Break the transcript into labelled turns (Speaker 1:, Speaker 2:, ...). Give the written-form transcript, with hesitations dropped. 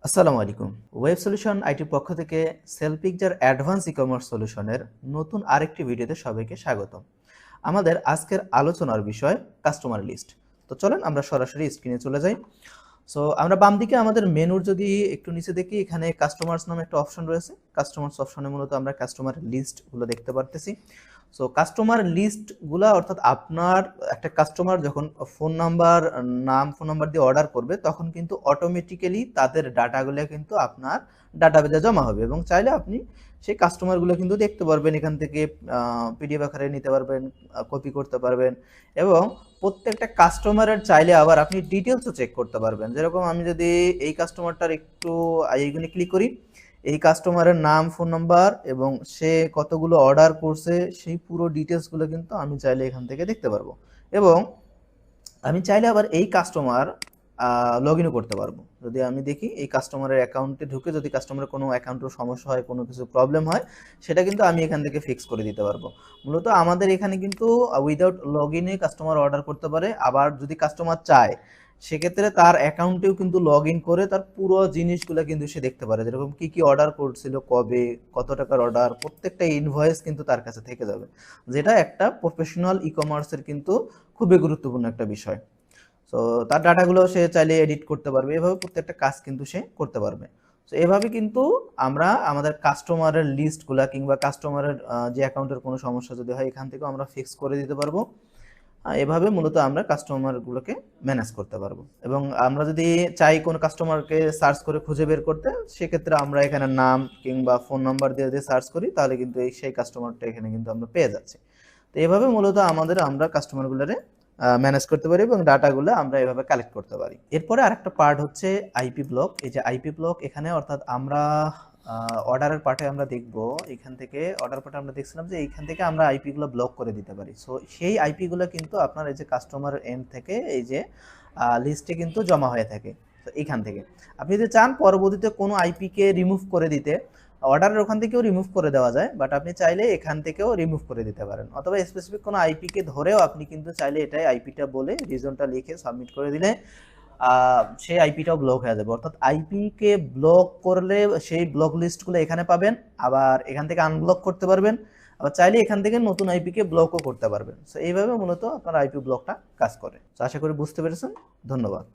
Speaker 1: আসসালামু আলাইকুম। Web solution আইটির পক্ষ থেকে সেলপিকজার অ্যাডভান্স ই-কমার্স সলিউশনের নতুন আরেকটি ভিডিওতে সবাইকে স্বাগতম। আমাদের আজকের আলোচনার বিষয় কাস্টমার লিস্ট। তো চলেন আমরা সরাসরি স্ক্রিনে চলে যাই। সো আমরা বাম দিকে আমাদের মেনুর যদি একটু নিচে দেখি, এখানে কাস্টমার্স নামে একটা অপশন রয়েছে। কাস্টমার্স অপশনে মূলত আমরা কাস্টমার লিস্টগুলো দেখতে পারতেছি। সো কাস্টমার লিস্টগুলা অর্থাৎ আপনার একটা কাস্টমার যখন ফোন নাম্বার ফোন নাম্বার দিয়ে অর্ডার করবে, তখন কিন্তু অটোমেটিক্যালি তাদের ডাটাগুলো কিন্তু আপনার ডাটাবেজে জমা হবে এবং চাইলে আপনি সেই কাস্টমারগুলো কিন্তু দেখতে পারবেন। এখান থেকে পিডিএফ আকারে নিতে পারবেন, কপি করতে পারবেন এবং প্রত্যেকটা কাস্টমারের চাইলে আবার আপনি ডিটেলসও চেক করতে পারবেন। যেরকম আমি যদি এই কাস্টমারটার একটু এইগুলি ক্লিক করি, এই কাস্টমারের নাম, ফোন নাম্বার এবং সে কতগুলো অর্ডার করছে সেই পুরো ডিটেলসগুলো কিন্তু আমি চাইলে এখান থেকে দেখতে পারবো এবং আমি চাইলে আবার এই কাস্টমার লগ ইনও করতে পারবো। যদি আমি দেখি এই কাস্টমারের অ্যাকাউন্টে ঢুকে যদি কাস্টমারের কোনো অ্যাকাউন্টের সমস্যা হয়, কোনো কিছু প্রবলেম হয়, সেটা কিন্তু আমি এখান থেকে ফিক্স করে দিতে পারবো। মূলত আমাদের এখানে কিন্তু উইদাউট লগ ইনে কাস্টমার অর্ডার করতে পারে। আবার যদি কাস্টমার চায়, সেক্ষেত্রে তার অ্যাকাউন্টেও কিন্তু লগ ইন করে তার পুরো জিনিসগুলো কিন্তু সে দেখতে পারে। যেরকম কি কি অর্ডার করছিল, কবে, কত টাকার অর্ডার, প্রত্যেকটা ইনভয়েস কিন্তু তার কাছে থেকে যাবে, যেটা একটা প্রফেশনাল ই কমার্সের কিন্তু খুবই গুরুত্বপূর্ণ একটা বিষয়। সো তার ডাটাগুলো সে চাইলে এডিট করতে পারবে, এভাবে প্রত্যেকটা কাজ কিন্তু সে করতে পারবে। সো এভাবে কিন্তু আমরা আমাদের কাস্টমারের লিস্টগুলা কিংবা কাস্টমারের যে অ্যাকাউন্টের কোনো সমস্যা যদি হয়, এখান থেকেও আমরা ফিক্স করে দিতে পারবো। এভাবে মূলত আমরা কাস্টমারগুলোকে ম্যানেজ করতে পারবো এবং আমরা যদি চাই কোনো কাস্টমারকে সার্চ করে খুঁজে বের করতে, সেক্ষেত্রে আমরা এখানে নাম কিংবা ফোন নাম্বার দিয়ে যদি সার্চ করি, তাহলে কিন্তু সেই কাস্টমারটা এখানে কিন্তু আমরা পেয়ে যাচ্ছি। তো এভাবে মূলত আমরা কাস্টমারগুলোরে ম্যানেজ করতে পারি এবং ডাটাগুলো আমরা এভাবে কালেক্ট করতে পারি। এরপরে আরেকটা পার্ট হচ্ছে আইপি ব্লক। এই যে আইপি ব্লক, এখানে অর্থাৎ আমরা অর্ডারের পার্টে আমরা দেখব, এখান থেকে অর্ডার পার্টে আমরা দেখছিলাম যে এইখান থেকে আমরা আইপিগুলো ব্লক করে দিতে পারি। সো সেই আইপিগুলো কিন্তু আপনার এই যে কাস্টমার এন্ড থেকে এই যে লিস্টে কিন্তু জমা হয়ে থাকে। তো এইখান থেকে আপনি যদি চান পরবর্তীতে কোনো আইপিকে রিমুভ করে দিতে, অর্ডারের ওখান থেকেও রিমুভ করে দেওয়া যায়, বাট আপনি চাইলে এখান থেকেও রিমুভ করে দিতে পারেন। অথবা স্পেসিফিক কোনো আইপিকে ধরেও আপনি কিন্তু চাইলে এটাই আইপিটা বলে রিজনটা লিখে সাবমিট করে দিলে সেই আইপিটাও ব্লক হয়ে যাবে। অর্থাৎ আইপিকে ব্লক করলে সেই ব্লক লিস্টগুলো এখানে পাবেন, আবার এখান থেকে আনব্লক করতে পারবেন, আবার চাইলে এখান থেকে নতুন আইপিকে ব্লকও করতে পারবেন। সো এইভাবে মূলত আপনার আইপি ব্লকটা কাজ করে। তো আশা করি বুঝতে পেরেছেন। ধন্যবাদ।